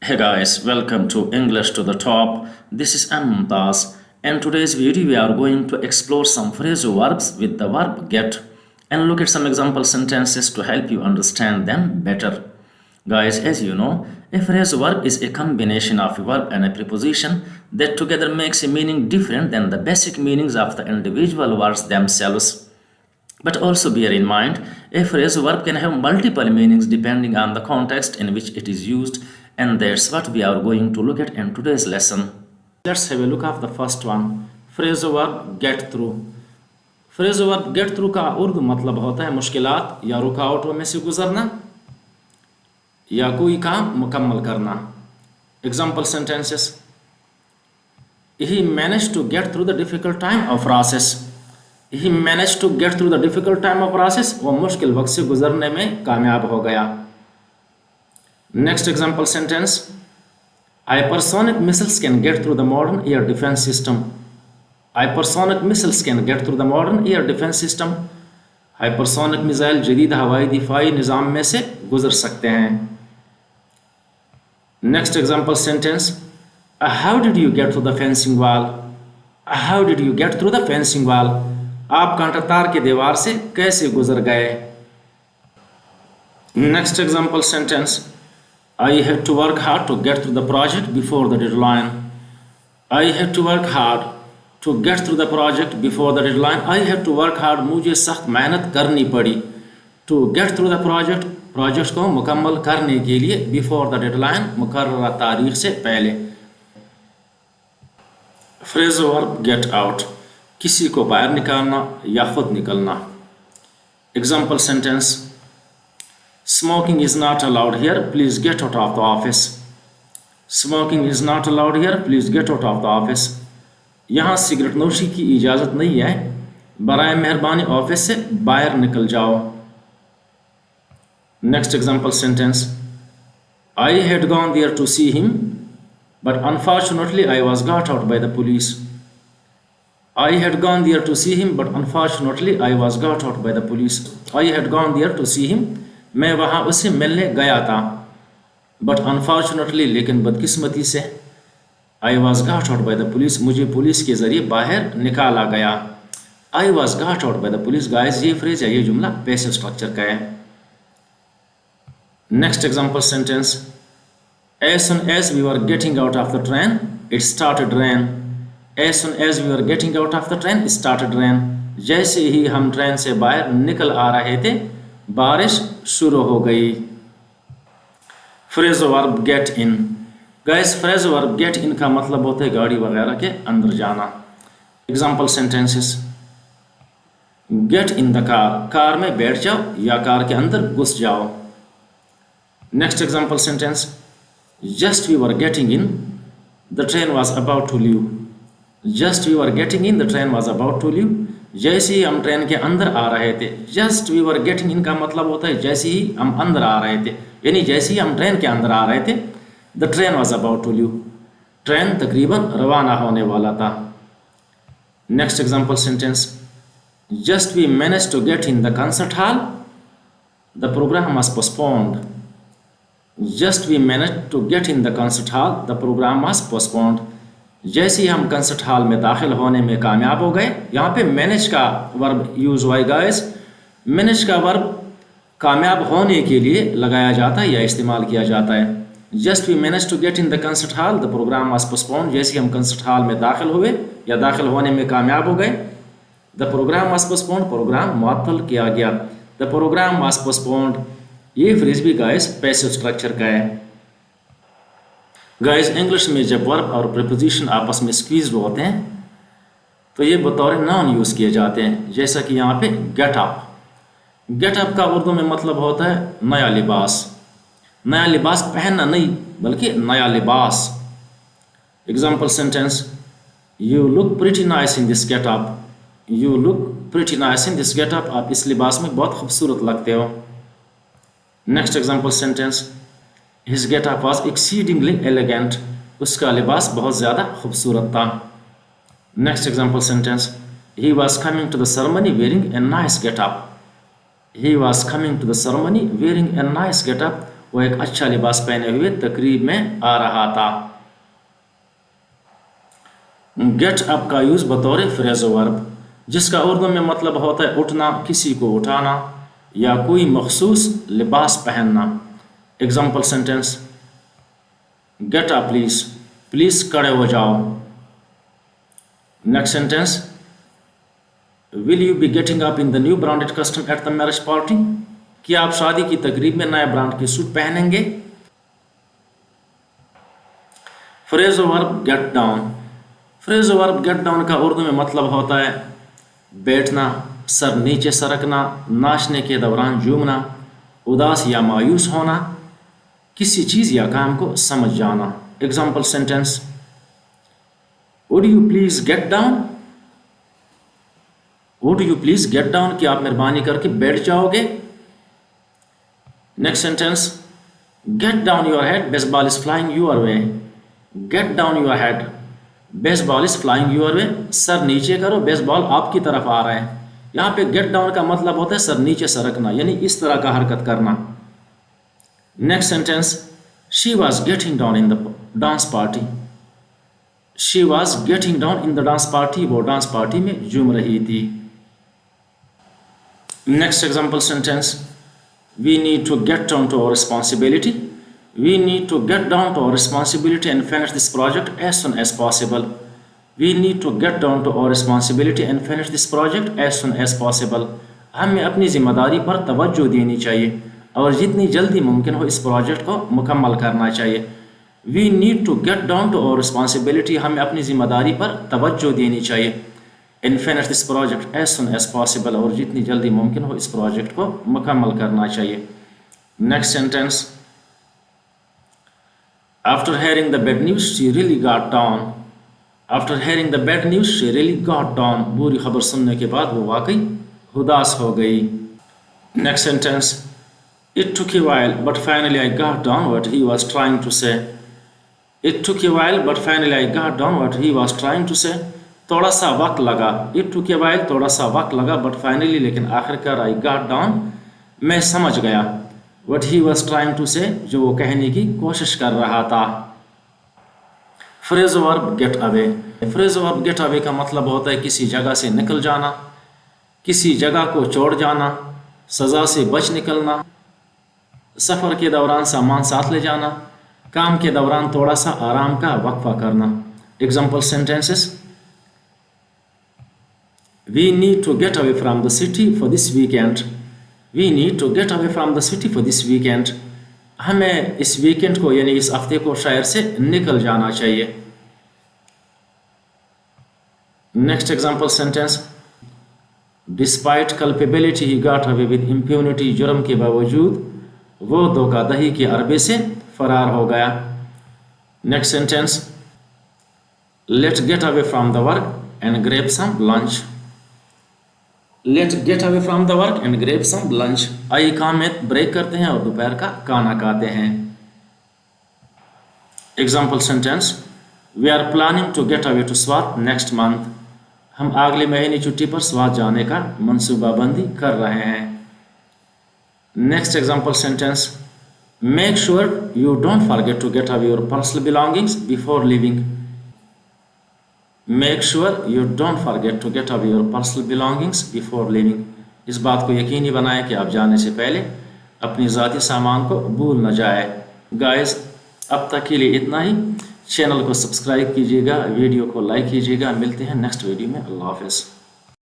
Hey guys, welcome to English to the Top. This is Mumtaz. In today's video, we are going to explore some phrasal verbs with the verb get and look at some example sentences to help you understand them better. Guys, as you know, a phrasal verb is a combination of a verb and a preposition that together makes a meaning different than the basic meanings of the individual words themselves. But also bear in mind, a phrasal verb can have multiple meanings depending on the context in which it is used, and that's what we are going to look at in today's lesson. Let's have a look at the first one. Phrasal verb get through. Phrasal verb get through का उर्दू मतलब होता है मुश्किलात या रुकावटों में से गुजरना या कोई काम मुकम्मल करना. Example sentences. He managed to get through the difficult time of process. He managed to get through the difficult time of process. वो मुश्किल वक्त से गुजरने में कामयाब हो गया. Next example sentence. Hypersonic missiles can get through the modern air defense system. Hypersonic missiles can get through the modern air defense system. Hypersonic missile जदीद हवाई दिफाई निज़ाम में से गुजर सकते हैं. Next example sentence. How did you get through the fencing wall? How did you get through the fencing wall? आप कांटातार के दीवार से कैसे गुजर गए. Next example sentence. I had to work hard to get through the project before the deadline. I had to work hard to get through the project before the deadline. I had to work hard. मुझे सख्त मेहनत करनी पड़ी. To get through the project, project को मुकम्मल करने के लिए before the deadline, मुकर्ररा तारीख से पहले. Phrasal verb get out, किसी को बाहर निकालना या खुद निकलना. Example sentence. Smoking is not allowed here. Please get out of the office. Smoking is not allowed here. Please get out of the office. यहाँ सिगरेट नोशी की इजाज़त नहीं है. बराए मेहरबानी ऑफिस से बाहर निकल जाओ. Next example sentence. I had gone there to see him, but unfortunately I was got out by the police. I had gone there to see him, but unfortunately I was got out by the police. I had gone there to see him. मैं वहाँ उससे मिलने गया था. But unfortunately, लेकिन बदकिस्मती से, I was got out by the police. मुझे पुलिस के ज़रिए बाहर निकाला गया. I was got out by the police. Guys, ये फ्रेज है, ये जुमला पैसिव स्ट्रक्चर का है. Next example sentence. As soon as we were getting out of the train, it started rain. As soon as we were getting out of the train, it started rain. जैसे ही हम train से बाहर निकल आ रहे थे, बारिश शुरू हो गई. Phrasal verb get in. Guys, phrasal verb get in का मतलब होता है गाड़ी वगैरह के अंदर जाना. Example sentences. Get in the car. Car में बैठ जाओ या कार के अंदर घुस जाओ. Next example sentence. Just we were getting in. The train was about to leave. Just we were getting in. The train was about to leave. जैसे ही हम ट्रेन के अंदर आ रहे थे. Just we were getting in का मतलब होता है जैसे ही हम अंदर आ रहे थे, यानी जैसे ही हम ट्रेन के अंदर आ रहे थे. The train was about to leave. Train तकरीबन रवाना होने वाला था. Next example sentence. Just we manage to get in the concert hall. The programme was postponed. Just we manage to get in the concert hall. The programme was postponed. जैसे ही हम concert hall में दाखिल होने में कामयाब हो गए. यहाँ पे मैनेज का वर्ब यूज हुआ है गाइस. मैनेज का वर्ब कामयाब होने के लिए लगाया जाता है या इस्तेमाल किया जाता है. Just we manage to get in the concert hall. The programme was postponed. जैसे हम कंसर्ट हॉल में दाखिल हुए या दाखिल होने में कामयाब हो गए. The programme was postponed. Programme मुअत्तल किया गया. The programme was postponed. ये फ्रेज भी गाइस पैसिव स्ट्रक्चर का है. गाइस, इंग्लिश में जब वर्ब और प्रीपोजिशन आपस में स्क्वीज्ड होते हैं तो ये बतौर नाउन यूज़ किए जाते हैं. जैसा कि यहाँ पे गेट अप. गेट अप का उर्दू में मतलब होता है नया लिबास. नया लिबास पहनना नहीं बल्कि नया लिबास. Example sentence. You look pretty nice in this get up. You look pretty nice in this get up. आप इस लिबास में बहुत खूबसूरत लगते हो. Next example sentence. His get-up was exceedingly elegant. उसका लिबास बहुत ज़्यादा खूबसूरत था. Next example sentence. He was coming to the ceremony wearing a nice get-up. He was coming to the ceremony wearing a nice get-up. वो एक अच्छा लिबास पहने हुए तकरीब में आ रहा था। गेट अप का यूज़ बतौर फ्रेज़ो वर्ब, जिसका उर्दू में मतलब होता है उठना, किसी को उठाना या कोई मखसूस लिबास पहनना। Example sentence, get up please, please खड़े हो जाओ। Next sentence, will you be getting up in the new branded custom at the marriage party, क्या आप शादी की तकरीब में नए ब्रांड के सूट पहनेंगे। Phrasal verb get down, phrasal verb get down का उर्दू में मतलब होता है बैठना, सर नीचे सरकना, नाचने के दौरान झूमना, उदास या मायूस होना, किसी चीज़ या काम को समझ जाना। Example sentence, would you please get down, would you please get down, कि आप मेहरबानी करके बैठ जाओगे। Next sentence, get down your head, baseball is flying your way, get down your head, baseball is flying your way, sir नीचे करो, baseball आपकी तरफ आ रहा है। यहाँ पे गेट डाउन का मतलब होता है सर नीचे सरकना, यानी इस तरह का हरकत करना। Next sentence, she was getting down in the dance party, she was getting down in the dance party, वो डांस पार्टी में झूम रही थी। Next example sentence, we need to get down to our responsibility, we need to get down to our responsibility and finish this project as soon as possible, we need to get down to our responsibility and finish this project as soon as possible, हमें अपनी ज़िम्मेदारी पर तवज्जो देनी चाहिए और जितनी जल्दी मुमकिन हो इस प्रोजेक्ट को मुकम्मल करना चाहिए। we need to get down to our responsibility, हमें अपनी ज़िम्मेदारी पर तवज्जो देनी चाहिए। and finish this project as soon as possible, और जितनी जल्दी मुमकिन हो इस प्रोजेक्ट को मुकम्मल करना चाहिए। Next sentence, after hearing the bad news she really got down, after hearing the bad news she really got down, बुरी खबर सुनने के बाद वो वाकई उदास हो गई। Next sentence, it took a while but finally I got down what he was trying to say, it took a while but finally I got down what he was trying to say, थोड़ा सा वक्त लगा, it took a while, थोड़ा सा वक्त लगा, but finally, लेकिन आखिरकार, आई गॉट डाउन, मैं समझ गया, what he was trying to say, जो वो कहने की कोशिश कर रहा था। Phrasal verb get away, phrasal verb get away का मतलब होता है किसी जगह से निकल जाना, किसी जगह को छोड़ जाना, सज़ा से बच निकलना, सफ़र के दौरान सामान साथ ले जाना, काम के दौरान थोड़ा सा आराम का वक्फा करना। Example sentences, we need to get away from the city for this weekend, we need to get away from the city for this weekend, हमें इस वीकेंड को यानी इस हफ्ते को शहर से निकल जाना चाहिए। Next example sentence, despite culpability he got away with impunity, जुर्म के बावजूद वो धोखाधड़ी के अरबे से फरार हो गया। Next sentence, let's get away from the work and grab some lunch, let's get away from the work and grab some lunch, आइए काम में ब्रेक करते हैं और दोपहर का खाना खाते हैं। Example sentence, we are planning to get away to Swat next month, हम अगले महीने छुट्टी पर स्वात जाने का मनसूबाबंदी कर रहे हैं। Next example sentence, make sure you don't forget to get away your personal belongings before leaving, make sure you don't forget to get away your personal belongings before leaving, इस बात को यकीनी बनाएं कि आप जाने से पहले अपनी ज़ाती सामान को भूल न जाए। गाइस, अब तक के लिए इतना ही, चैनल को सब्सक्राइब कीजिएगा, वीडियो को लाइक कीजिएगा, मिलते हैं नेक्स्ट वीडियो में। अल्लाह हाफ़िज़।